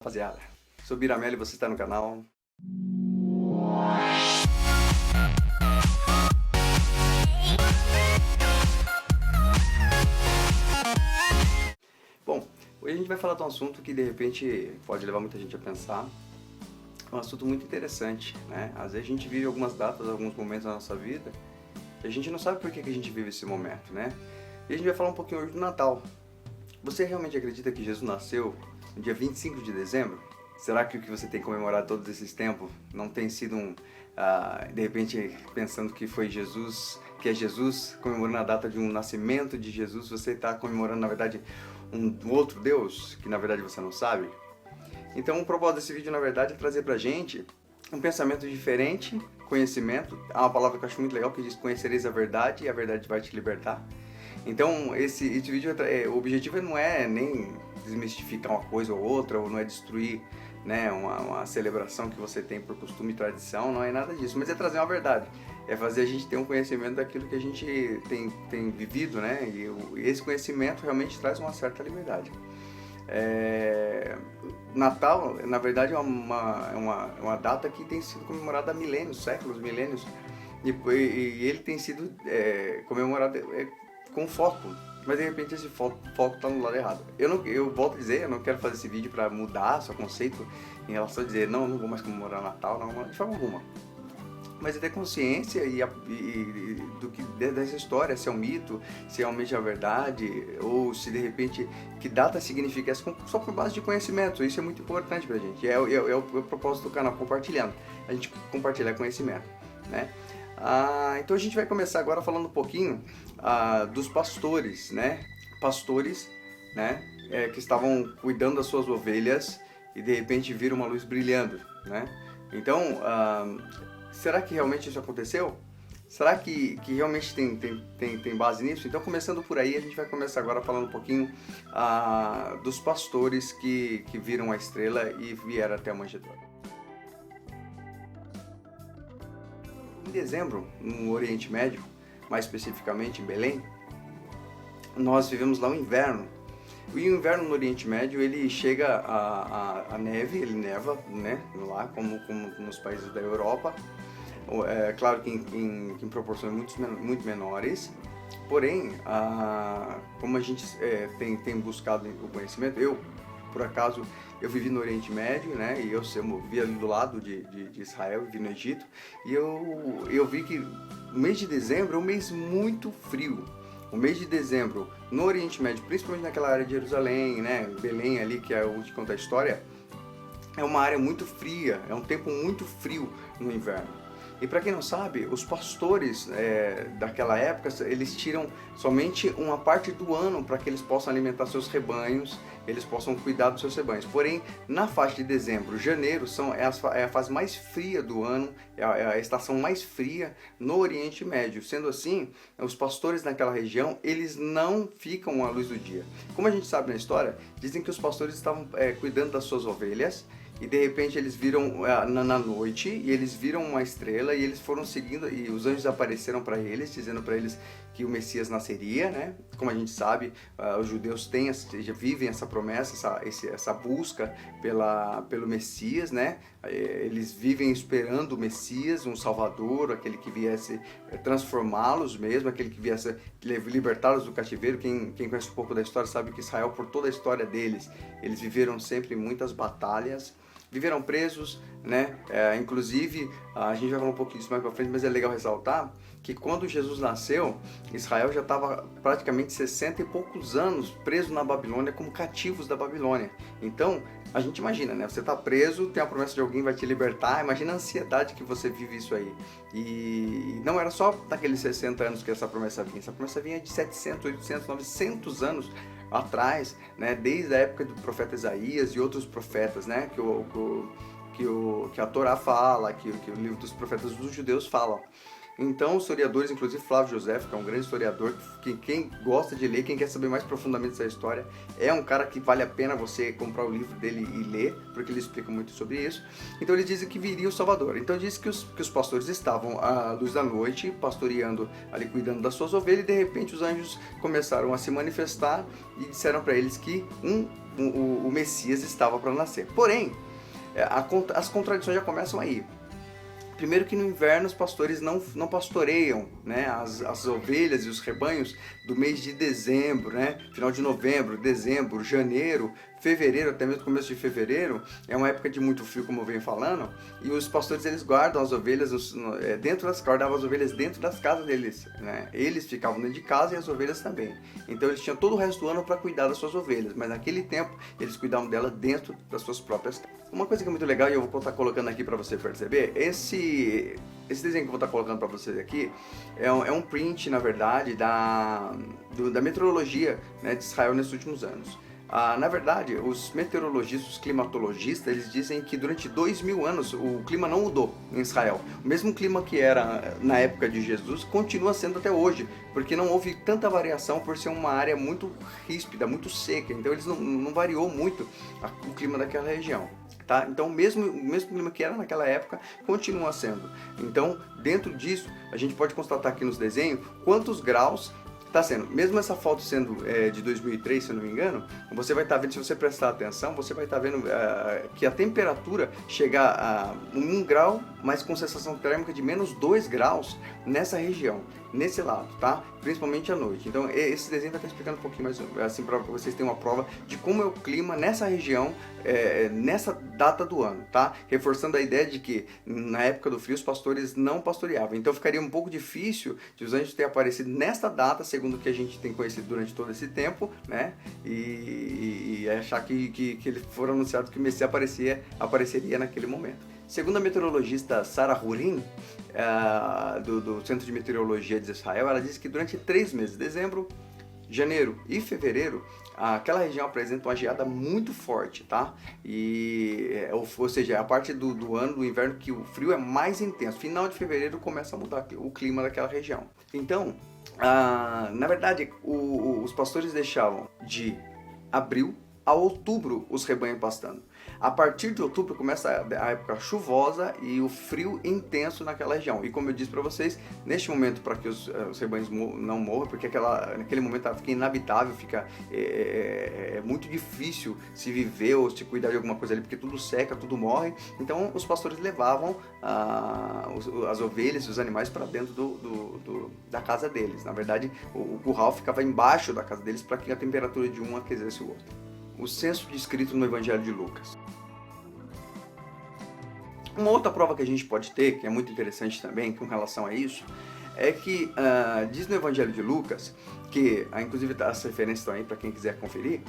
rapaziada? Sou Biramelli e você está no canal. Bom, hoje a gente vai falar de um assunto que de repente pode levar muita gente a pensar. É um assunto muito interessante, né? Às vezes a gente vive algumas datas, alguns momentos da nossa vida e a gente não sabe por que a gente vive esse momento, né? E a gente vai falar um pouquinho hoje do Natal. Você realmente acredita que Jesus nasceu no dia 25 de dezembro? Será que o que você tem comemorado todos esses tempos não tem sido de repente, pensando que foi Jesus, que é Jesus, comemorando a data de um nascimento de Jesus, você está comemorando, na verdade, um outro Deus, que na verdade você não sabe? Então, o propósito desse vídeo, na verdade, é trazer pra gente um pensamento diferente, conhecimento. Há uma palavra que eu acho muito legal que diz: conhecereis a verdade e a verdade vai te libertar. Então, esse vídeo, o objetivo não é nem desmistificar uma coisa ou outra, ou não é destruir, né, uma celebração que você tem por costume e tradição, não é nada disso, mas é trazer uma verdade, é fazer a gente ter um conhecimento daquilo que a gente tem vivido, né, e esse conhecimento realmente traz uma certa liberdade. Natal, na verdade, é uma data que tem sido comemorada há milênios, séculos, milênios, e ele tem sido comemorado com foco, mas de repente esse foco está no lado errado. Eu volto a dizer, eu não quero fazer esse vídeo para mudar seu conceito em relação a dizer não vou mais comemorar Natal, não, de forma alguma. Mas é ter consciência dessa história, se é um mito, se realmente é a verdade, ou se de repente, que data significa essa, só por base de conhecimento. Isso é muito importante pra gente, é o propósito do canal, compartilhando, a gente compartilhar conhecimento, né? Então a gente vai começar agora falando um pouquinho dos pastores, né? Pastores, né? Que estavam cuidando das suas ovelhas e de repente viram uma luz brilhando, né? Então, será que realmente isso aconteceu? Será que realmente tem base nisso? Então, começando por aí, a gente vai começar agora falando um pouquinho dos pastores que viram a estrela e vieram até a manjedoura. Em dezembro, no Oriente Médio, mais especificamente em Belém, nós vivemos lá o inverno. E o inverno no Oriente Médio, ele chega a neve, ele neva, né, lá como nos países da Europa. É claro que em proporções muito menores, porém, como a gente tem buscado o conhecimento, por acaso, eu vivi no Oriente Médio, né, e eu vivia ali do lado de Israel, vivi no Egito, e eu vi que o mês de dezembro é um mês muito frio. O mês de dezembro, no Oriente Médio, principalmente naquela área de Jerusalém, né, Belém ali, que é onde conta a história, é uma área muito fria, é um tempo muito frio no inverno. E para quem não sabe, os pastores daquela época, eles tiram somente uma parte do ano para que eles possam alimentar seus rebanhos, eles possam cuidar dos seus rebanhos. Porém, na faixa de dezembro, janeiro é a fase mais fria do ano, é a estação mais fria no Oriente Médio. Sendo assim, os pastores naquela região, eles não ficam à luz do dia. Como a gente sabe na história, dizem que os pastores estavam cuidando das suas ovelhas, e de repente eles viram na noite, e eles viram uma estrela, e eles foram seguindo, e os anjos apareceram para eles, dizendo para eles que o Messias nasceria, né? Como a gente sabe, os judeus já vivem essa promessa, essa busca pelo Messias, né? Eles vivem esperando o Messias, um Salvador, aquele que viesse transformá-los mesmo, aquele que viesse libertá-los do cativeiro. Quem conhece um pouco da história sabe que Israel, por toda a história deles, eles viveram sempre muitas batalhas, viveram presos, né? Inclusive, a gente vai falar um pouquinho disso mais pra frente, mas é legal ressaltar que quando Jesus nasceu, Israel já estava praticamente 60 e poucos anos preso na Babilônia, como cativos da Babilônia. Então, a gente imagina, né? Você está preso, tem a promessa de alguém vai te libertar, imagina a ansiedade que você vive isso aí. E não era só daqueles 60 anos que essa promessa vinha de 700, 800, 900 anos atrás, né? Desde a época do profeta Isaías e outros profetas, né? Que a Torá fala, que o livro dos profetas dos judeus falam. Então, os historiadores, inclusive Flávio José, que é um grande historiador, que quem gosta de ler, quem quer saber mais profundamente dessa história, é um cara que vale a pena você comprar o livro dele e ler, porque ele explica muito sobre isso. Então, eles dizem que viria o Salvador. Então, diz que os pastores estavam à luz da noite, pastoreando ali, cuidando das suas ovelhas, e de repente os anjos começaram a se manifestar e disseram para eles que o Messias estava para nascer. Porém, as contradições já começam aí. Primeiro que no inverno os pastores não pastoreiam, né, as ovelhas e os rebanhos do mês de dezembro, né, final de novembro, dezembro, janeiro, fevereiro, até mesmo começo de fevereiro, é uma época de muito frio, como eu venho falando, e os pastores eles guardam as ovelhas guardavam as ovelhas dentro das casas deles, né? Eles ficavam dentro de casa e as ovelhas também. Então eles tinham todo o resto do ano para cuidar das suas ovelhas, mas naquele tempo eles cuidavam dela dentro das suas próprias casas. Uma coisa que é muito legal e eu vou estar colocando aqui para você perceber, esse desenho que eu vou estar colocando para vocês aqui é um print, na verdade, da meteorologia, né, de Israel nesses últimos anos. Na verdade, os meteorologistas, os climatologistas, eles dizem que durante 2000 anos o clima não mudou em Israel. O mesmo clima que era na época de Jesus continua sendo até hoje, porque não houve tanta variação por ser uma área muito ríspida, muito seca. Então eles não variou muito o clima daquela região. Tá? Então o mesmo clima que era naquela época continua sendo. Então dentro disso a gente pode constatar aqui nos desenhos quantos graus está sendo. Mesmo essa foto sendo de 2003, se eu não me engano, você vai estar vendo, se você prestar atenção, você vai estar vendo que a temperatura chega a 1 grau, mas com sensação térmica de menos 2 graus nessa região, nesse lado, tá? Principalmente à noite. Então esse desenho está explicando um pouquinho mais, assim, para vocês terem uma prova de como é o clima nessa região, nessa data do ano, tá? Reforçando a ideia de que na época do frio os pastores não pastoreavam. Então ficaria um pouco difícil de os anjos terem aparecido nesta data, segundo o que a gente tem conhecido durante todo esse tempo, né? E achar que ele foram anunciado que o Messias apareceria naquele momento. Segundo a meteorologista Sarah Hurin, do Centro de Meteorologia de Israel, ela disse que durante 3 meses, dezembro, janeiro e fevereiro, aquela região apresenta uma geada muito forte, tá? Ou seja, é a parte do ano, do inverno, que o frio é mais intenso. Final de fevereiro começa a mudar o clima daquela região. Então, na verdade, os pastores deixavam de abril a outubro os rebanhos pastando. A partir de outubro começa a época chuvosa e o frio intenso naquela região. E como eu disse para vocês, neste momento, para que os rebanhos não morram, porque naquele momento fica inabitável, fica muito difícil se viver ou se cuidar de alguma coisa ali, porque tudo seca, tudo morre. Então os pastores levavam as ovelhas e os animais para dentro da casa deles. Na verdade, o curral ficava embaixo da casa deles para que a temperatura de um aquecesse o outro. O censo descrito no Evangelho de Lucas. Uma outra prova que a gente pode ter, que é muito interessante também com relação a isso, é que diz no Evangelho de Lucas, que inclusive as referências estão aí para quem quiser conferir,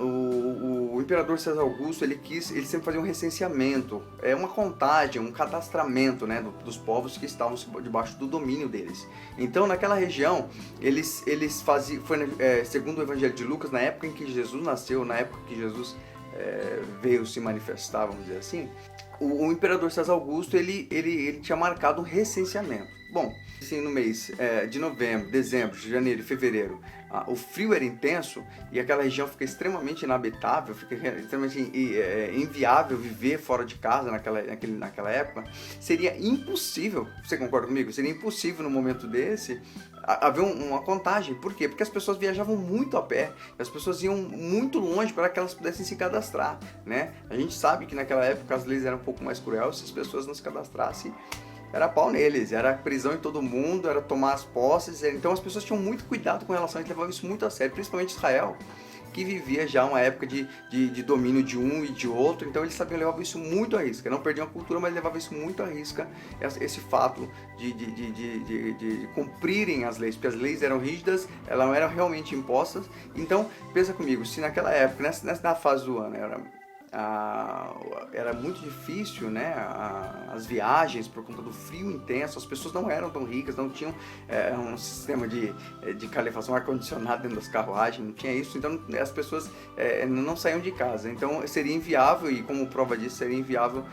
o imperador César Augusto ele sempre fazia um recenseamento, uma contagem, um cadastramento, né, dos povos que estavam debaixo do domínio deles. Então naquela região eles faziam, segundo o Evangelho de Lucas, na época em que Jesus nasceu, na época que Jesus veio se manifestar, vamos dizer assim, o imperador César Augusto ele tinha marcado um recenseamento. Bom, assim, no mês de novembro, dezembro, janeiro e fevereiro, o frio era intenso e aquela região fica extremamente inabitável, fica extremamente inviável viver fora de casa naquela época. Seria impossível, você concorda comigo? Seria impossível no momento desse haver uma contagem. Por quê? Porque as pessoas viajavam muito a pé, as pessoas iam muito longe para que elas pudessem se cadastrar, né? A gente sabe que naquela época as leis eram um pouco mais cruéis, se as pessoas não se cadastrassem, era pau neles, era prisão em todo mundo, era tomar as posses. Então as pessoas tinham muito cuidado com relação a isso, levavam isso muito a sério, principalmente Israel, que vivia já uma época de domínio de um e de outro. Então eles sabiam levar isso muito à risca, não perdiam a cultura, mas levavam isso muito à risca, esse fato de cumprirem as leis, porque as leis eram rígidas, elas não eram realmente impostas. Então pensa comigo, se naquela época, nessa fase do ano, era era muito difícil, né, as viagens por conta do frio intenso, as pessoas não eram tão ricas, não tinham um sistema de calefação, ar-condicionado dentro das carruagens, não tinha isso, então as pessoas não saíam de casa, então seria inviável, e como prova disso, seria inviável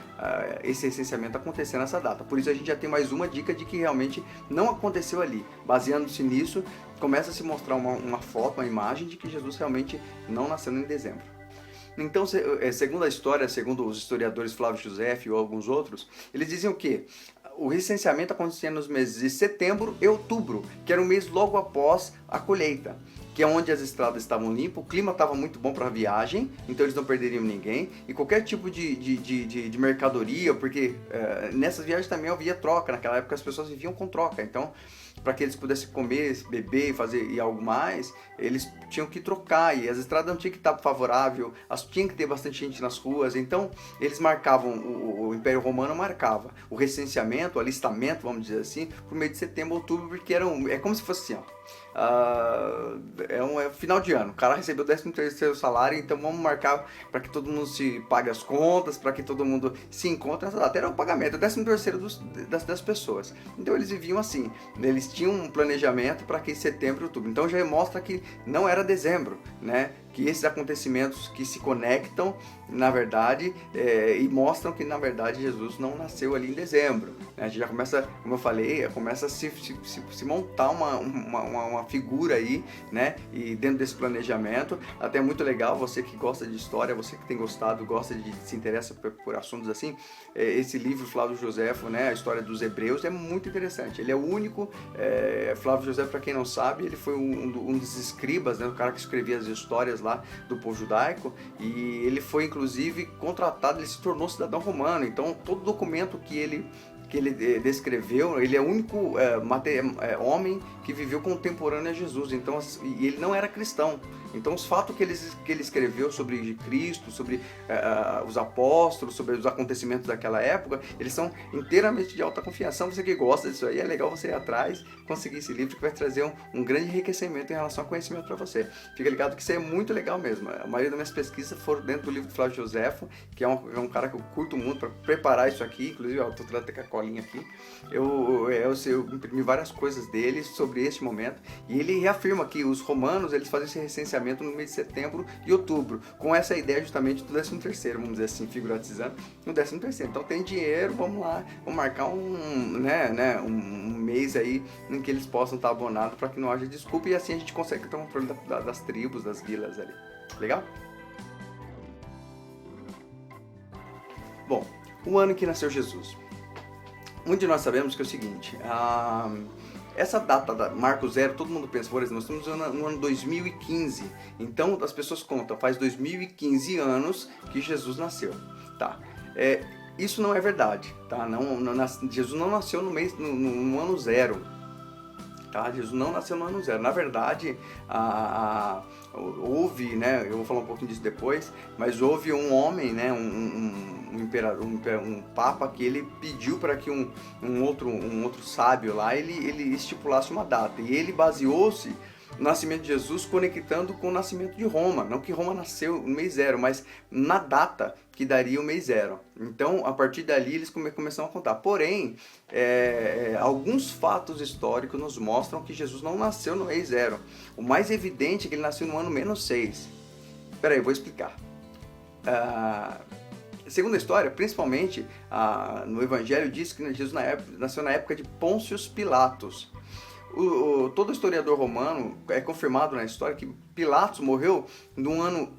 esse recenseamento acontecer nessa data. Por isso a gente já tem mais uma dica de que realmente não aconteceu ali. Baseando-se nisso, começa a se mostrar uma foto, uma imagem de que Jesus realmente não nasceu em dezembro. Então, segundo a história, segundo os historiadores Flávio José e alguns outros, eles dizem o quê? O recenseamento acontecia nos meses de setembro e outubro, que era um mês logo após a colheita, que é onde as estradas estavam limpas, o clima estava muito bom para a viagem, então eles não perderiam ninguém, e qualquer tipo de mercadoria, porque nessas viagens também havia troca, naquela época as pessoas viviam com troca, então para que eles pudessem comer, beber, fazer e algo mais, eles tinham que trocar, e as estradas não tinham que estar favorável, tinha que ter bastante gente nas ruas, então eles marcavam, o Império Romano marcava o recenseamento, o alistamento, vamos dizer assim, por meio de setembro, outubro, porque é como se fosse assim, ó. É final de ano, o cara recebeu o 13º salário, então vamos marcar para que todo mundo se pague as contas, para que todo mundo se encontre nessa data. Era o pagamento, o 13º das pessoas. Então eles viviam assim, eles tinham um planejamento para que setembro e outubro. Então já mostra que não era dezembro, né? Que esses acontecimentos que se conectam, na verdade, e mostram que, na verdade, Jesus não nasceu ali em dezembro. Né? A gente já começa, como eu falei, começa a se montar uma figura aí, né? E dentro desse planejamento, até muito legal, você que gosta de história, você que tem gostado, se interessa por assuntos assim, esse livro, Flávio Joséfo, né? A história dos Hebreus, é muito interessante. Ele é o único, Flávio Joséfo, para quem não sabe, ele foi um dos escribas, né? O cara que escrevia as histórias lá do povo judaico, e ele foi inclusive contratado, ele se tornou cidadão romano, então todo documento que ele descreveu, ele é o único homem que viveu contemporâneo a Jesus, então, e ele não era cristão. Então os fatos que ele escreveu sobre Cristo, sobre os apóstolos, sobre os acontecimentos daquela época, eles são inteiramente de alta confiança. Você que gosta disso aí, é legal você ir atrás, conseguir esse livro que vai trazer um grande enriquecimento em relação ao conhecimento para você. Fica ligado que isso é muito legal mesmo. A maioria das minhas pesquisas foram dentro do livro do Flávio Joséfo, que é um cara que eu curto muito para preparar isso aqui, inclusive eu estou trazendo até com a colinha aqui. Eu imprimi várias coisas dele sobre este momento, e ele reafirma que os romanos eles fazem esse recenseamento no mês de setembro e outubro, com essa ideia justamente do 13º, vamos dizer assim, figuratizando, no 13º. Então tem dinheiro, vamos lá, vamos marcar um mês aí em que eles possam estar abonados para que não haja desculpa, e assim a gente consegue ter um controle das tribos, das vilas ali. Legal? Bom, o ano que nasceu Jesus. Muitos de nós sabemos que é o seguinte, essa data da Marco Zero, todo mundo pensa, por exemplo, nós estamos no ano 2015, então as pessoas contam, faz 2015 anos que Jesus nasceu, tá? Isso não é verdade, tá? Jesus não nasceu no ano zero, tá? Jesus não nasceu no ano zero. Na verdade, houve, né? Eu vou falar um pouquinho disso depois, mas houve um homem, né? Um imperador, um papa, que ele pediu para que um outro sábio lá ele estipulasse uma data, e ele baseou-se no nascimento de Jesus conectando com o nascimento de Roma, não que Roma nasceu no mês zero, mas na data que daria o mês zero. Então, a partir dali, eles começaram a contar. Porém, alguns fatos históricos nos mostram que Jesus não nasceu no mês zero. O mais evidente é que ele nasceu no ano -6. Espera aí, eu vou explicar. Segundo a história, principalmente no Evangelho, diz que Jesus nasceu na época de Pôncio Pilatos. Todo historiador romano é confirmado na história que Pilatos morreu no ano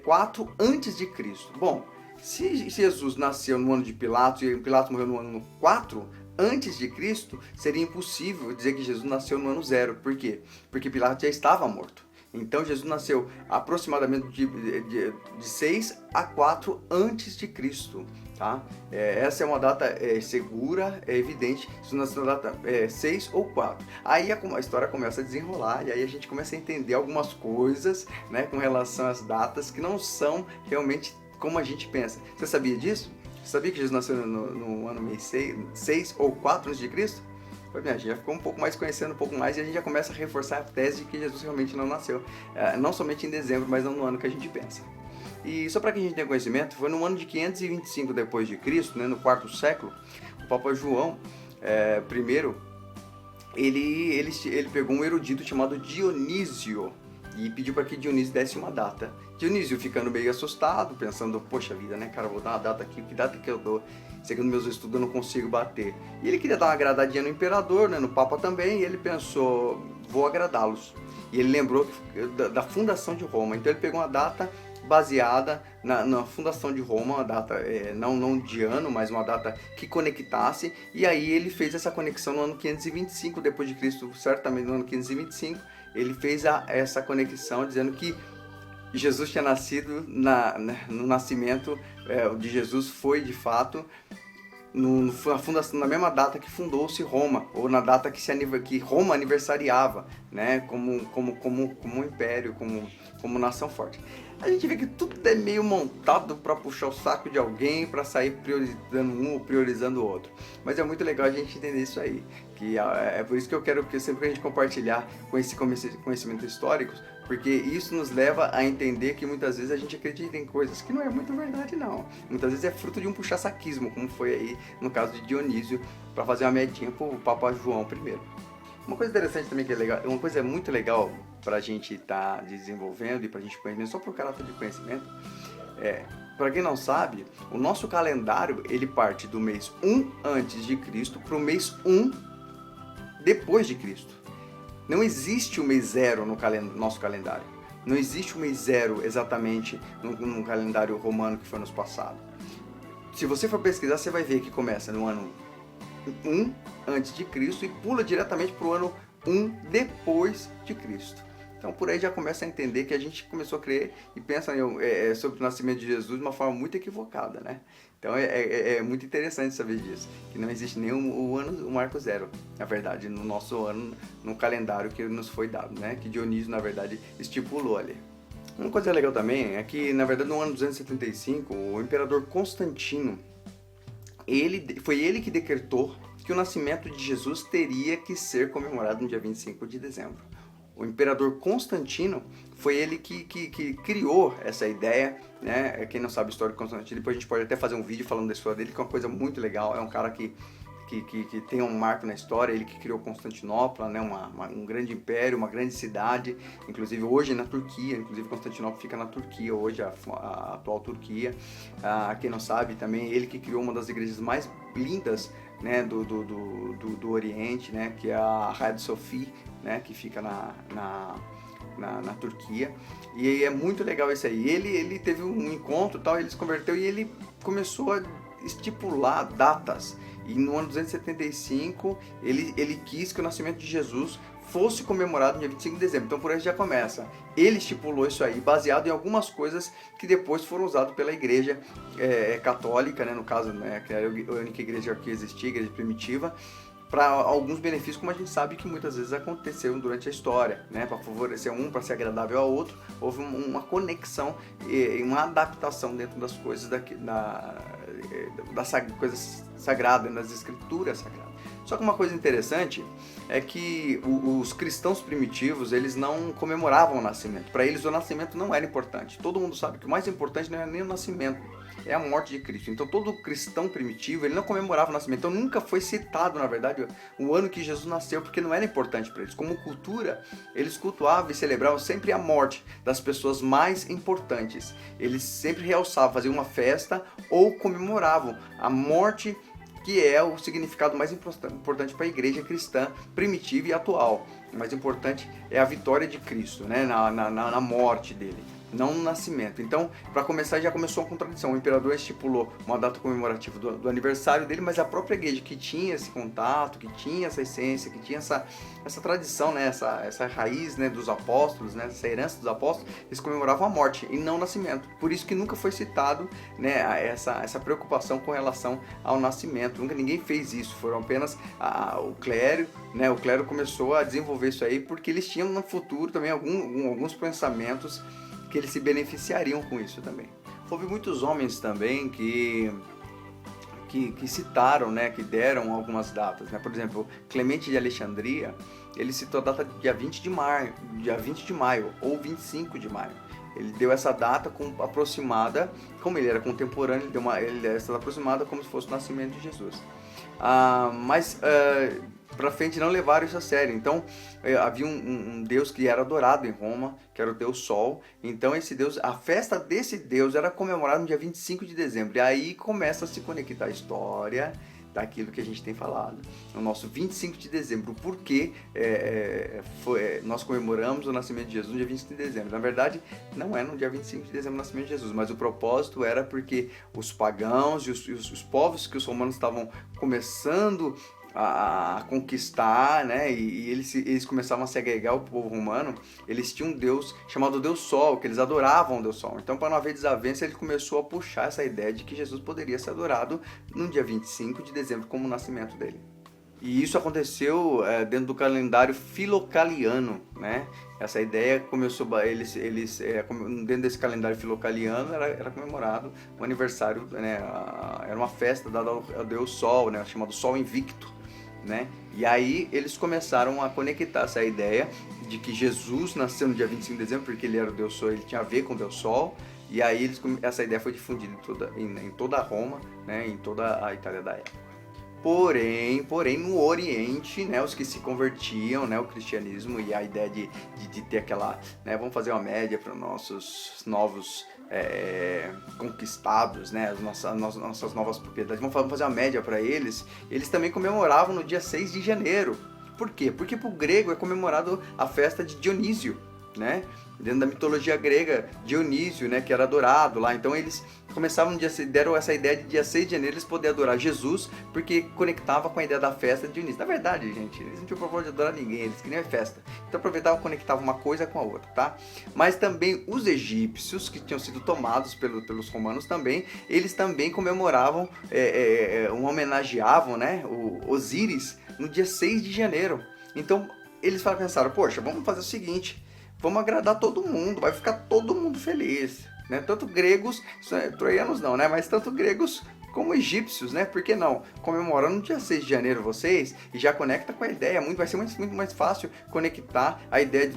4 antes de Cristo. Bom, se Jesus nasceu no ano de Pilatos e Pilatos morreu no ano 4 antes de Cristo, seria impossível dizer que Jesus nasceu no ano 0. Por quê? Porque Pilatos já estava morto. Então Jesus nasceu aproximadamente de 6 a 4 antes de Cristo, tá? Essa é uma data segura, é evidente, Jesus nasceu na data 6 ou 4. Aí a história começa a desenrolar, e aí a gente começa a entender algumas coisas, né, com relação às datas que não são realmente como a gente pensa. Você sabia disso? Você sabia que Jesus nasceu no ano 6 ou 4 antes de Cristo? A gente já ficou conhecendo um pouco mais, e a gente já começa a reforçar a tese de que Jesus realmente não nasceu, não somente em dezembro, mas não no ano que a gente pensa. E só para que a gente tenha conhecimento, foi no ano de 525 depois de Cristo, né, no quarto século, o Papa João I, ele pegou um erudito chamado Dionísio e pediu para que Dionísio desse uma data. Dionísio, ficando meio assustado, pensando, poxa vida, né, cara, vou dar uma data aqui, que data que eu dou? Segundo meus estudos, eu não consigo bater. E ele queria dar uma agradadinha no imperador, né, no Papa também, e ele pensou, vou agradá-los. E ele lembrou da fundação de Roma, então ele pegou uma data baseada na fundação de Roma, uma data não de ano, mas uma data que conectasse, e aí ele fez essa conexão no ano 525 depois de Cristo, certamente no ano 525, ele fez essa conexão dizendo que Jesus tinha nascido, no nascimento de Jesus foi de fato na fundação, na mesma data que fundou-se Roma, ou na data que Roma aniversariava, né, como um império, como nação forte. A gente vê que tudo é meio montado para puxar o saco de alguém, para sair priorizando um ou priorizando o outro. Mas é muito legal a gente entender isso aí, que é por isso que eu quero que sempre a gente compartilhar com esse conhecimento histórico, porque isso nos leva a entender que muitas vezes a gente acredita em coisas que não é muito verdade, não. Muitas vezes é fruto de um puxa-saquismo, como foi aí no caso de Dionísio, para fazer uma medinha para o Papa João I. Uma coisa interessante também que é legal, uma coisa muito legal para a gente estar desenvolvendo e para a gente conhecer, só por caráter de conhecimento, para quem não sabe, o nosso calendário ele parte do mês 1 antes de Cristo para o mês 1 depois de Cristo. Não existe o mês 0 no nosso calendário. Não existe o mês 0 exatamente no calendário romano que foi nos passado. Se você for pesquisar, você vai ver que começa no ano 1 antes de Cristo e pula diretamente para o ano 1 depois de Cristo. Então por aí já começa a entender que a gente começou a crer e pensa sobre o nascimento de Jesus de uma forma muito equivocada, né? Então é muito interessante saber disso, que não existe nem o marco 0, na verdade, no nosso ano, no calendário que nos foi dado, né? Que Dionísio, na verdade, estipulou ali. Uma coisa legal também é que, na verdade, no ano 275, o imperador Constantino, foi ele que decretou que o nascimento de Jesus teria que ser comemorado no dia 25 de dezembro. O imperador Constantino foi ele que criou essa ideia, né? Quem não sabe a história de Constantino, depois a gente pode até fazer um vídeo falando da história dele, que é uma coisa muito legal. É um cara que tem um marco na história, ele que criou Constantinopla, né? Um grande império, uma grande cidade, inclusive hoje na Turquia, inclusive Constantinopla fica na Turquia hoje, a atual Turquia. Quem não sabe também, ele que criou uma das igrejas mais lindas, né, do Oriente, né, que é a Hagia Sophia, né, que fica na Turquia, e é muito legal isso aí. Ele teve um encontro, tal, ele se converteu e ele começou a estipular datas, e no ano 275 ele quis que o nascimento de Jesus fosse comemorado no dia 25 de dezembro, então por aí já começa. Ele estipulou isso aí, baseado em algumas coisas que depois foram usadas pela igreja católica, né, no caso, né, que era a única igreja que existia, a igreja primitiva, para alguns benefícios, como a gente sabe que muitas vezes aconteceram durante a história, né? Para favorecer um, para ser agradável ao outro, houve uma conexão e uma adaptação dentro das coisas das coisas sagradas, das escrituras sagradas. Só que uma coisa interessante é que os cristãos primitivos, eles não comemoravam o nascimento. Para eles o nascimento não era importante. Todo mundo sabe que o mais importante não é nem o nascimento, é a morte de Cristo. Então todo cristão primitivo, ele não comemorava o nascimento. Então nunca foi citado, na verdade, o ano que Jesus nasceu, porque não era importante para eles. Como cultura, eles cultuavam e celebravam sempre a morte das pessoas mais importantes. Eles sempre realçavam, faziam uma festa ou comemoravam a morte, que é o significado mais importante para a igreja cristã primitiva e atual. O mais importante é a vitória de Cristo, né, na morte dele, não no nascimento. Então, para começar, já começou a contradição. O imperador estipulou uma data comemorativa do aniversário dele, mas a própria igreja, que tinha esse contato, que tinha essa essência, que tinha essa tradição, né, essa raiz, né, dos apóstolos, né, essa herança dos apóstolos, eles comemoravam a morte e não o nascimento. Por isso que nunca foi citado, né, essa preocupação com relação ao nascimento. Nunca ninguém fez isso. Foram apenas o clero, né, o clero começou a desenvolver isso aí porque eles tinham no futuro também alguns pensamentos que eles se beneficiariam com isso também. Houve muitos homens também que citaram, né, que deram algumas datas, né? Por exemplo, Clemente de Alexandria, ele citou a data dia 20 de maio ou 25 de maio. Ele deu essa data aproximada, como ele era contemporâneo, ele deu essa aproximada como se fosse o nascimento de Jesus. Mas para frente não levaram isso a sério. Então havia um deus que era adorado em Roma, que era o Deus Sol. Então esse deus, a festa desse deus era comemorada no dia 25 de dezembro. E aí começa a se conectar a história daquilo que a gente tem falado. No nosso 25 de dezembro, porque nós comemoramos o nascimento de Jesus no dia 25 de dezembro. Na verdade, não é no dia 25 de dezembro o nascimento de Jesus, mas o propósito era porque os pagãos e os povos que os romanos estavam começando a conquistar, né? E eles começavam a segregar o povo romano. Eles tinham um deus chamado Deus Sol, que eles adoravam o Deus Sol. Então, para não haver desavença, ele começou a puxar essa ideia de que Jesus poderia ser adorado no dia 25 de dezembro, como o nascimento dele. E isso aconteceu dentro do calendário filocaliano, né? Essa ideia começou, dentro desse calendário filocaliano era comemorado o aniversário, né? Era uma festa dada ao Deus Sol, né? Chamado Sol Invicto, né? E aí eles começaram a conectar essa ideia de que Jesus nasceu no dia 25 de dezembro, porque ele era o Deus Sol, ele tinha a ver com o Deus Sol. E aí essa ideia foi difundida em toda Roma, né? Em toda a Itália da época. Porém, no Oriente, né, os que se convertiam, né, o cristianismo e a ideia de ter aquela, né, vamos fazer uma média para os nossos novos conquistados, né, as nossas novas propriedades, vamos fazer uma média para eles também comemoravam no dia 6 de janeiro. Por quê? Porque para o grego é comemorado a festa de Dionísio, né? Dentro da mitologia grega, Dionísio, né, que era adorado lá. Então eles começavam deram essa ideia de dia 6 de janeiro eles poderem adorar Jesus, porque conectava com a ideia da festa de Dionísio. Na verdade, gente, eles não tinham propósito de adorar ninguém, eles queriam festa. Então aproveitavam e conectavam uma coisa com a outra, tá? Mas também os egípcios, que tinham sido tomados pelos romanos também, eles também comemoravam, homenageavam, né, o Osíris no dia 6 de janeiro. Então eles pensaram, poxa, vamos fazer o seguinte, vamos agradar todo mundo, vai ficar todo mundo feliz, né? Tanto gregos, troianos não, né? Mas tanto gregos como egípcios, né? Por que não? Comemorando no dia 6 de janeiro vocês, e já conecta com a ideia, vai ser muito mais fácil conectar a ideia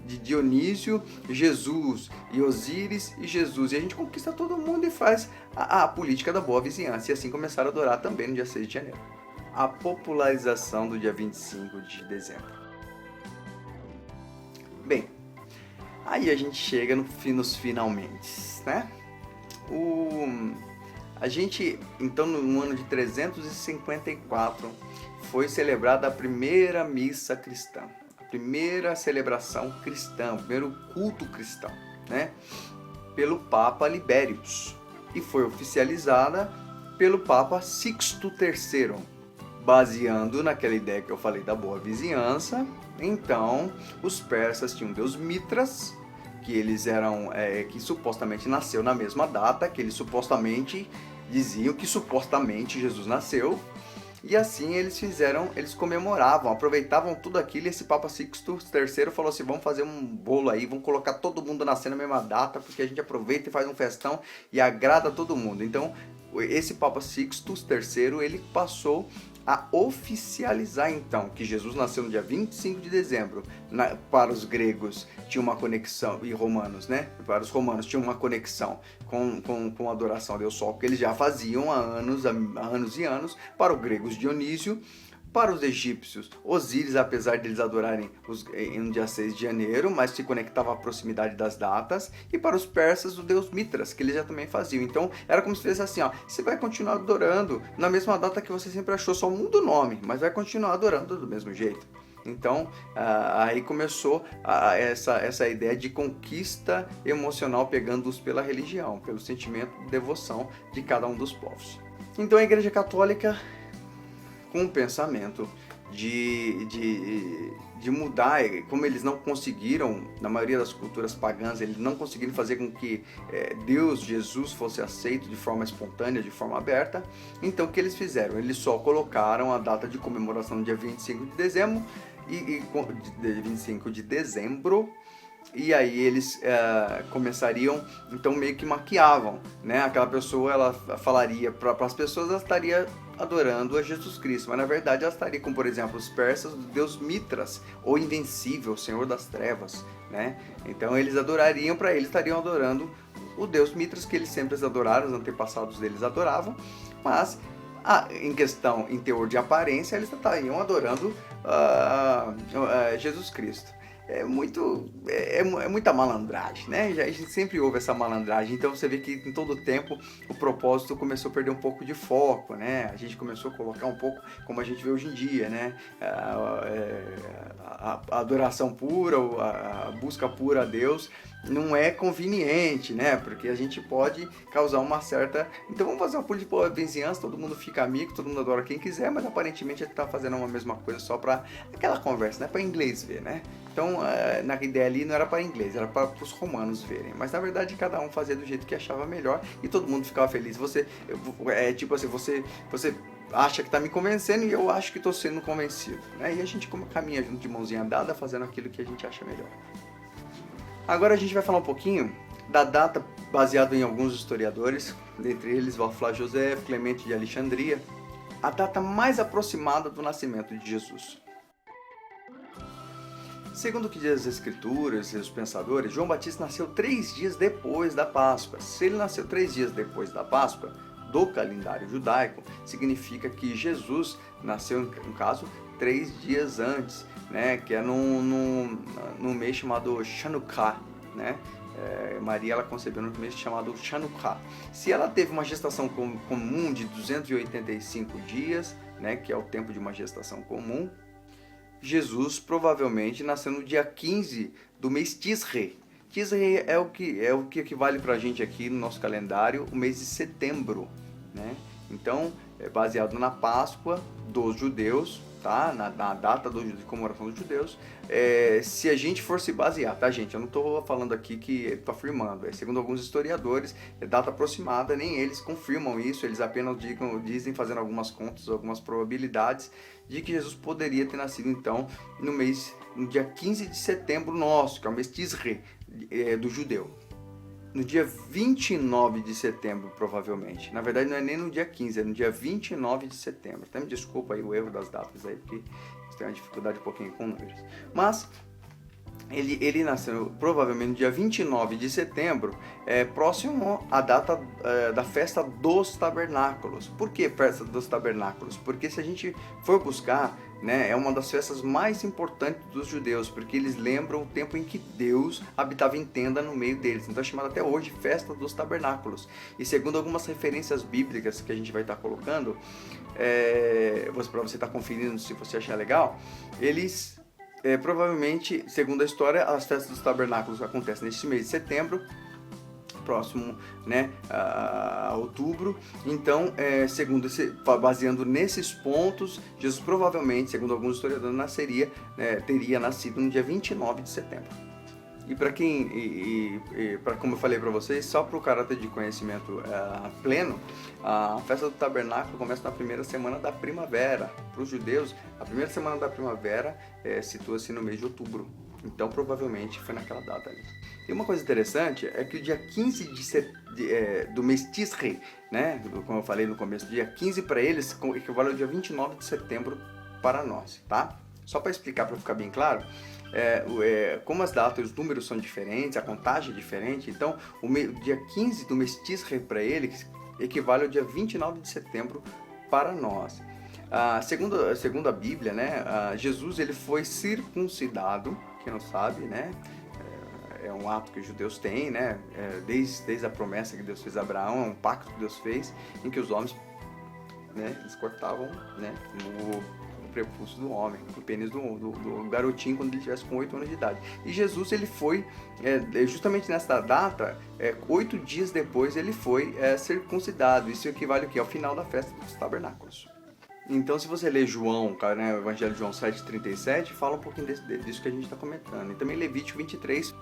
de Dionísio, Jesus, e Osíris e Jesus, e a gente conquista todo mundo e faz a política da boa vizinhança, e assim começaram a adorar também no dia 6 de janeiro. A popularização do dia 25 de dezembro. Bem, aí a gente chega nos finalmente, né? A gente, então, no ano de 354, foi celebrada a primeira missa cristã, a primeira celebração cristã, o primeiro culto cristão, né? Pelo Papa Libérius, e foi oficializada pelo Papa Sixto III, baseando naquela ideia que eu falei da boa vizinhança. Então, os persas tinham o deus Mitras, que eles eram, que supostamente nasceu na mesma data, que eles supostamente diziam que supostamente Jesus nasceu, e assim eles comemoravam, aproveitavam tudo aquilo, e esse Papa Sixto III falou assim, vamos fazer um bolo aí, vamos colocar todo mundo nascendo na mesma data, porque a gente aproveita e faz um festão e agrada todo mundo. Então, esse Papa Sixto III, ele passou a oficializar então que Jesus nasceu no dia 25 de dezembro. Para os gregos tinha uma conexão, e romanos, né? Para os romanos tinha uma conexão com a adoração ao Deus Sol, que eles já faziam há anos e anos. Para os gregos, Dionísio. Para os egípcios, Osíris, apesar de eles adorarem no dia 6 de janeiro, mas se conectava à proximidade das datas. E para os persas, o deus Mitras, que eles já também faziam. Então, era como se fosse assim, ó, você vai continuar adorando na mesma data que você sempre achou, só muda o nome, mas vai continuar adorando do mesmo jeito. Então, aí começou essa ideia de conquista emocional, pegando-os pela religião, pelo sentimento de devoção de cada um dos povos. Então, a Igreja Católica, com o pensamento de mudar, como eles não conseguiram, na maioria das culturas pagãs, eles não conseguiram fazer com que Deus, Jesus, fosse aceito de forma espontânea, de forma aberta. Então o que eles fizeram? Eles só colocaram a data de comemoração no dia 25 de dezembro, 25 de dezembro, e aí eles começariam, então meio que maquiavam, né? Aquela pessoa, ela falaria para as pessoas, ela estaria adorando a Jesus Cristo, mas na verdade ela estaria com, por exemplo, os persas, o deus Mitras, ou Invencível, o Senhor das Trevas, né? Então eles adorariam, para eles estariam adorando o deus Mitras, que eles sempre adoraram, os antepassados deles adoravam, mas em questão, em teor de aparência, eles estariam adorando Jesus Cristo. É muita malandragem, né? A gente sempre ouve essa malandragem, então você vê que em todo o tempo o propósito começou a perder um pouco de foco, né? A gente começou a colocar um pouco como a gente vê hoje em dia, né? A adoração pura, a busca pura a Deus não é conveniente, né? Porque a gente pode causar uma certa... Então vamos fazer uma política de vizinhança, todo mundo fica amigo, todo mundo adora quem quiser, mas aparentemente a gente tá fazendo uma mesma coisa só para aquela conversa, né? Para inglês ver, né? Então, na ideia ali não era para inglês, era para os romanos verem. Mas na verdade cada um fazia do jeito que achava melhor e todo mundo ficava feliz. Tipo assim, você acha que está me convencendo e eu acho que estou sendo convencido, né? E a gente caminha junto de mãozinha dada, fazendo aquilo que a gente acha melhor. Agora a gente vai falar um pouquinho da data baseada em alguns historiadores, dentre eles Flávio José, Clemente de Alexandria, a data mais aproximada do nascimento de Jesus. Segundo o que diz as Escrituras e os pensadores, João Batista nasceu 3 dias depois da Páscoa. Se ele nasceu 3 dias depois da Páscoa, do calendário judaico, significa que Jesus nasceu, no caso, 3 dias antes, né? Que é num mês chamado Chanukah, né? Maria ela concebeu no mês chamado Chanukah. Se ela teve uma gestação comum de 285 dias, né? Que é o tempo de uma gestação comum, Jesus provavelmente nasceu no dia 15 do mês Tishrei. Tishrei é o que equivale para a gente aqui no nosso calendário o mês de setembro, né? Então, é baseado na Páscoa dos judeus, tá? Na data de comemoração dos judeus. Se a gente for se basear, tá, gente? Eu não estou falando aqui que estou afirmando. Segundo alguns historiadores, é data aproximada, nem eles confirmam isso, eles apenas dizem, fazendo algumas contas, algumas probabilidades, de que Jesus poderia ter nascido, então, no dia 15 de setembro nosso, que é o mês Tishrei, do judeu. No dia 29 de setembro, provavelmente. Na verdade, não é nem no dia 15, é no dia 29 de setembro. Até me desculpa aí o erro das datas aí, porque você tem uma dificuldade um pouquinho com números. Mas ele nasceu provavelmente no dia 29 de setembro, próximo à data da festa dos tabernáculos. Por que festa dos tabernáculos? Porque se a gente for buscar, né, é uma das festas mais importantes dos judeus, porque eles lembram o tempo em que Deus habitava em tenda no meio deles. Então é chamada até hoje festa dos tabernáculos. E segundo algumas referências bíblicas que a gente vai estar colocando, para você estar conferindo se você achar legal, eles... provavelmente, segundo a história, as festas dos tabernáculos acontecem neste mês de setembro, próximo, né, a outubro. Então, baseando nesses pontos, Jesus provavelmente, segundo alguns historiadores, teria nascido no dia 29 de setembro. E para como eu falei para vocês, só para o caráter de conhecimento pleno, a festa do tabernáculo começa na primeira semana da primavera. Para os judeus, a primeira semana da primavera situa-se no mês de outubro. Então, provavelmente, foi naquela data ali. E uma coisa interessante é que o dia 15 do mês Tishrei, né, como eu falei no começo, dia 15 para eles equivale ao dia 29 de setembro para nós, tá? Só para explicar, para ficar bem claro, como as datas, os números são diferentes, a contagem é diferente, então o dia 15 do mês Tishrei para eles equivale ao dia 29 de setembro para nós. Segundo a Bíblia, né, Jesus ele foi circuncidado, quem não sabe, né? É um ato que os judeus têm, né? Desde a promessa que Deus fez a Abraão, é um pacto que Deus fez, em que os homens, né, eles cortavam, né, o prepúcio do homem, o pênis do garotinho quando ele estivesse com 8 anos de idade. E Jesus, ele foi, justamente nessa data, 8 dias depois, ele foi circuncidado. Isso equivale ao quê? Ao final da festa dos tabernáculos. Então, se você ler João, né, o Evangelho de João 7,37, fala um pouquinho disso que a gente está comentando. E também Levítico 23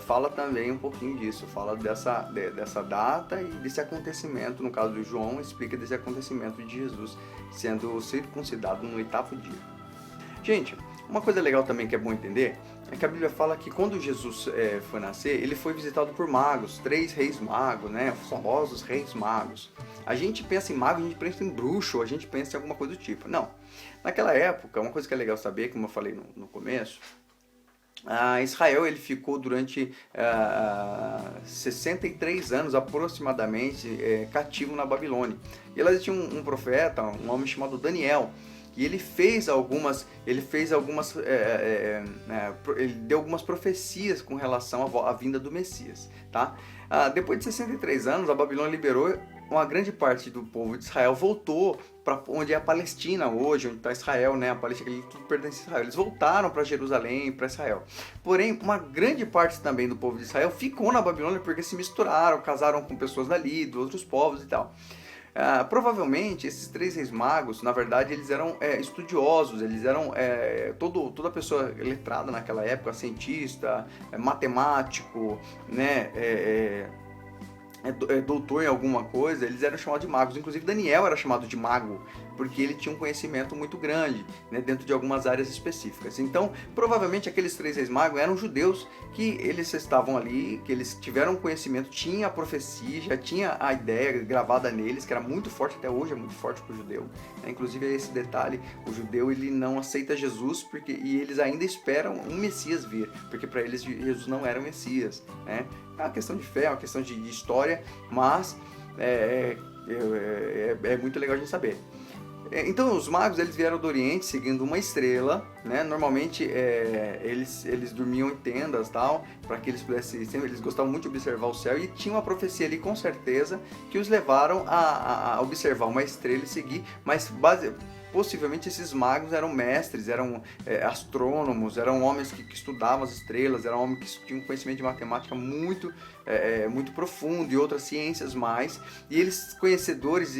fala também um pouquinho disso, fala dessa data e desse acontecimento. No caso do João, explica desse acontecimento de Jesus sendo circuncidado no 8º dia. Gente, Uma coisa legal também que é bom entender é que a Bíblia fala que quando Jesus foi nascer, ele foi visitado por magos, 3 reis magos, né? Os famosos reis magos. A gente pensa em mago, a gente pensa em bruxo, a gente pensa em alguma coisa do tipo. Não. Naquela época, uma coisa que é legal saber, como eu falei no começo, Israel ele ficou durante 63 anos aproximadamente cativo na Babilônia. E lá tinha um profeta, um homem chamado Daniel, e ele deu algumas profecias com relação à vinda do Messias, tá? Depois de 63 anos, a Babilônia liberou uma grande parte do povo de Israel, voltou para onde é a Palestina hoje, onde está Israel, né? A Palestina, tudo pertence a Israel. Eles voltaram para Jerusalém, para Israel. Porém, uma grande parte também do povo de Israel ficou na Babilônia porque se misturaram, casaram com pessoas dali, de outros povos e tal. Provavelmente esses 3 reis magos, na verdade, eles eram estudiosos, eles eram toda pessoa letrada naquela época, cientista, matemático, né, doutor em alguma coisa, eles eram chamados de magos. Inclusive Daniel era chamado de mago, porque ele tinha um conhecimento muito grande, né, dentro de algumas áreas específicas. Então, provavelmente aqueles 3 reis magos eram judeus que eles estavam ali, que eles tiveram conhecimento, tinha a profecia, já tinha a ideia gravada neles, que era muito forte, até hoje é muito forte para o judeu. Né? Inclusive esse detalhe, o judeu ele não aceita Jesus e eles ainda esperam um Messias vir, porque para eles Jesus não era o Messias. Né? É uma questão de fé, é uma questão de história, mas é muito legal a gente saber. Então os magos eles vieram do Oriente seguindo uma estrela, né? Normalmente eles dormiam em tendas tal, para que eles pudessem, eles gostavam muito de observar o céu e tinha uma profecia ali com certeza que os levaram a observar uma estrela e seguir, mas possivelmente esses magos eram mestres, eram astrônomos, eram homens que estudavam as estrelas, eram homens que tinham um conhecimento de matemática muito profundo e outras ciências mais, e eles, conhecedores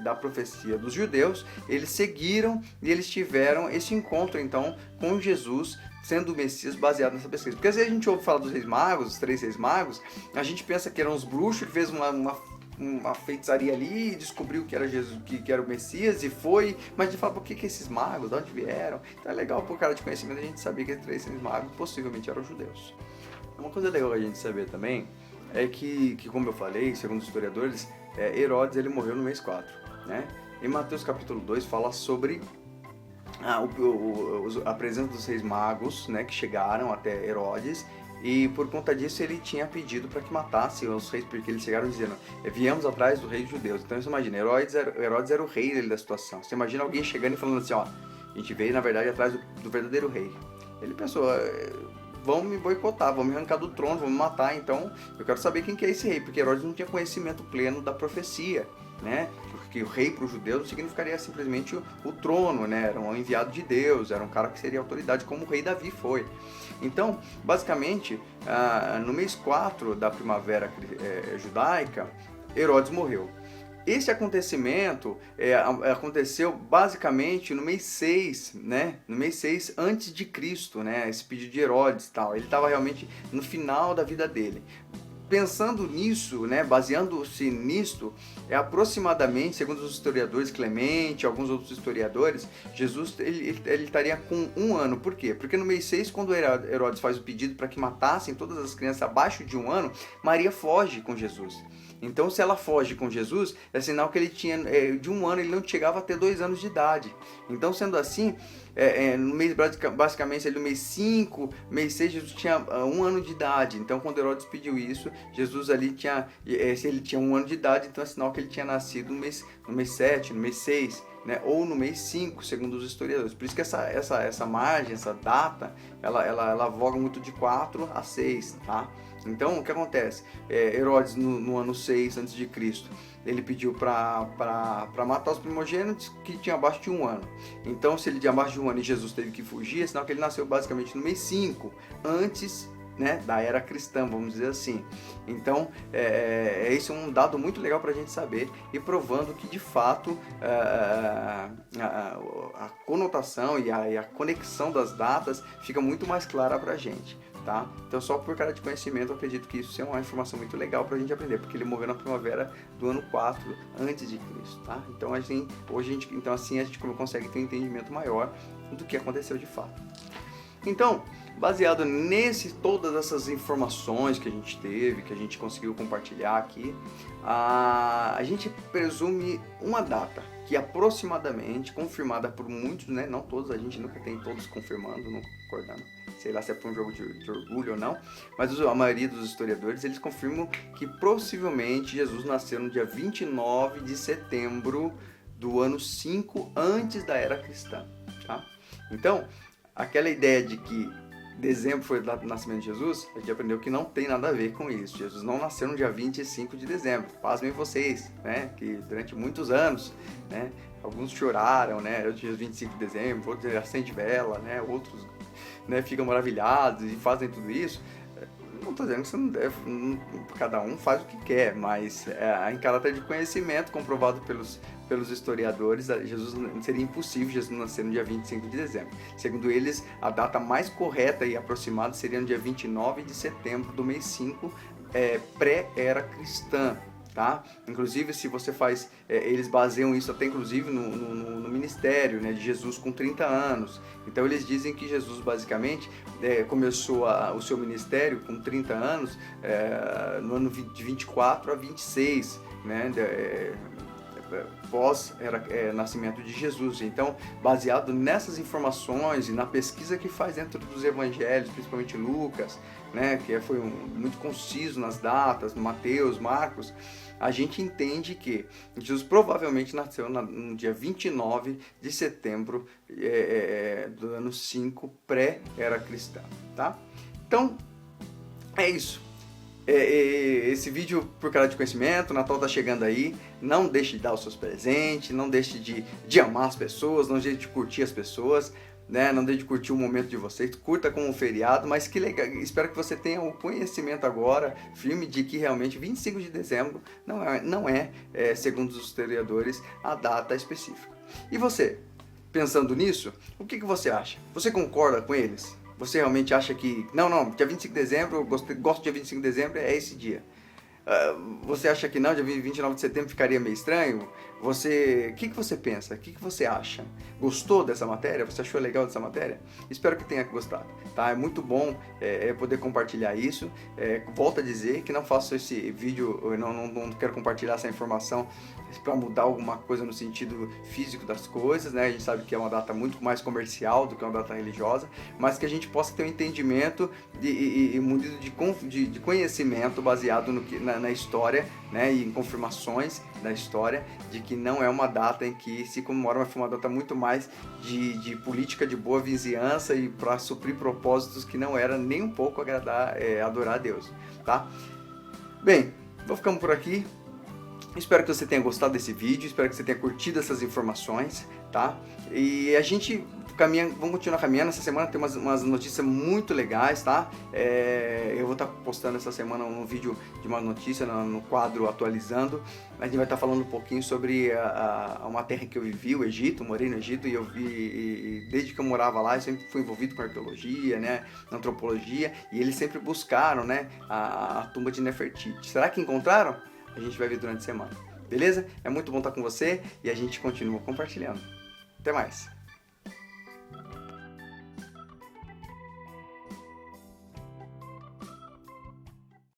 da profecia dos judeus, eles seguiram e eles tiveram esse encontro então com Jesus, sendo o Messias baseado nessa pesquisa. Porque às vezes a gente ouve falar dos reis magos, os 3 reis magos, a gente pensa que eram os bruxos que fez uma feitiçaria ali e descobriu que era Jesus, que era o Messias e foi, mas a gente fala, por que esses magos, de onde vieram? Então é legal por cara de conhecimento a gente sabia que esses 3 magos possivelmente eram judeus. Uma coisa legal a gente saber também é que como eu falei, segundo os historiadores, Herodes ele morreu no mês 4, né? Em Mateus capítulo 2 fala sobre a presença dos reis magos, né, que chegaram até Herodes. E por conta disso ele tinha pedido para que matasse os reis, porque eles chegaram dizendo, viemos atrás do rei dos judeus. Então você imagina, Herodes era o rei da situação. Você imagina alguém chegando e falando assim, ó, a gente veio na verdade atrás do verdadeiro rei. Ele pensou, vão me boicotar, vão me arrancar do trono, vão me matar, então eu quero saber quem que é esse rei, porque Herodes não tinha conhecimento pleno da profecia, né? Porque o rei para os judeus significaria simplesmente o trono, né? Era um enviado de Deus, era um cara que seria autoridade como o rei Davi foi. Então, basicamente, no mês 4 da primavera judaica, Herodes morreu. Esse acontecimento aconteceu basicamente no mês 6, né? No mês 6 antes de Cristo, né? Esse pedido de Herodes e tal. Ele estava realmente no final da vida dele. Pensando nisso, né, baseando-se nisto, aproximadamente, segundo os historiadores Clemente e alguns outros historiadores, Jesus ele estaria com 1 ano. Por quê? Porque no mês 6, quando Herodes faz o pedido para que matassem todas as crianças abaixo de 1 ano, Maria foge com Jesus. Então, se ela foge com Jesus, é sinal que ele tinha, de 1 ano, ele não chegava a ter 2 anos de idade. Então, sendo assim, no mês, basicamente, ali no mês 5, mês 6, Jesus tinha 1 ano de idade. Então, quando Herodes pediu isso, Jesus ali tinha, se ele tinha 1 ano de idade, então é sinal que ele tinha nascido no mês 7, no mês 6, né, ou no mês 5, segundo os historiadores. Por isso que essa margem, essa data, ela voga muito de 4 a 6, tá? Então, o que acontece? Herodes, no ano 6 a.C., ele pediu para matar os primogênitos que tinham abaixo de 1 ano. Então, se ele tinha abaixo de 1 ano e Jesus teve que fugir, é sinal que ele nasceu basicamente no mês 5, antes, né, da era cristã, vamos dizer assim. Então, esse é um dado muito legal para a gente saber e provando que, de fato, a conotação e a conexão das datas fica muito mais clara para a gente. tá? Então, só por cara de conhecimento, eu acredito que isso é uma informação muito legal pra gente aprender, porque ele morreu na primavera do ano 4 antes de Cristo, tá? Então, então assim a gente consegue ter um entendimento maior do que aconteceu de fato. Então, baseado todas essas informações que a gente teve, que a gente conseguiu compartilhar aqui, a gente presume uma data que aproximadamente, confirmada por muitos, né, não todos, a gente nunca tem todos confirmando, nunca concordando, sei lá se é por um jogo de orgulho ou não, mas a maioria dos historiadores, eles confirmam que possivelmente Jesus nasceu no dia 29 de setembro do ano 5 antes da era cristã, tá? Então, aquela ideia de que dezembro foi a data do nascimento de Jesus, a gente aprendeu que não tem nada a ver com isso. Jesus não nasceu no dia 25 de dezembro. Pasmem vocês, né? Que durante muitos anos, né? Alguns choraram, né? Eu dia 25 de dezembro, outros acendem vela, né? Outros, né, ficam maravilhados e fazem tudo isso. Não estou dizendo que você não deve, cada um faz o que quer, mas em caráter de conhecimento, comprovado pelos historiadores, seria impossível Jesus nascer no dia 25 de dezembro. Segundo eles, a data mais correta e aproximada seria no dia 29 de setembro do mês 5, pré-era cristã. Tá? Inclusive, se você faz, eles baseiam isso até inclusive no ministério, né, de Jesus com 30 anos. Então eles dizem que Jesus basicamente começou o seu ministério com 30 anos no ano de 24 a 26, né, pós nascimento de Jesus. Então, baseado nessas informações e na pesquisa que faz dentro dos evangelhos, principalmente Lucas, né, que foi muito conciso nas datas, Mateus, Marcos, a gente entende que Jesus provavelmente nasceu no dia 29 de setembro do ano 5 pré-era cristã, tá? Então, é isso. Esse vídeo por cara de conhecimento, o Natal tá chegando aí, não deixe de dar os seus presentes, não deixe de amar as pessoas, não deixe de curtir as pessoas, né? Não deixe de curtir o momento de vocês, curta como um feriado, mas que legal, espero que você tenha o conhecimento agora, firme, de que realmente 25 de dezembro não é segundo os historiadores, a data específica. E você, pensando nisso, o que você acha? Você concorda com eles? Você realmente acha que, não, dia 25 de dezembro, eu gosto do dia 25 de dezembro, é esse dia. Você acha que não, dia 29 de setembro ficaria meio estranho? O que você pensa? O que você acha? Gostou dessa matéria? Você achou legal dessa matéria? Espero que tenha gostado, tá? É muito bom poder compartilhar isso. Volto a dizer que não faço esse vídeo, eu não quero compartilhar essa informação para mudar alguma coisa no sentido físico das coisas, né? A gente sabe que é uma data muito mais comercial do que uma data religiosa, mas que a gente possa ter um entendimento e de conhecimento baseado na história, né? E em confirmações da história de que não é uma data em que se comemora, mas foi uma data muito mais de política de boa vizinhança e para suprir propósitos que não era nem um pouco adorar a Deus, tá? Bem, vou ficando por aqui. Espero que você tenha gostado desse vídeo, espero que você tenha curtido essas informações, tá? E a gente vamos continuar caminhando. Essa semana tem umas notícias muito legais, tá? Eu vou estar postando essa semana um vídeo de uma notícia no quadro Atualizando. A gente vai estar falando um pouquinho sobre uma terra que eu vivi, o Egito. Morei no Egito e desde que eu morava lá eu sempre fui envolvido com arqueologia, né, antropologia, e eles sempre buscaram, né, a tumba de Nefertiti. Será que encontraram? A gente vai ver durante a semana, beleza? É muito bom estar com você e a gente continua compartilhando. Até mais!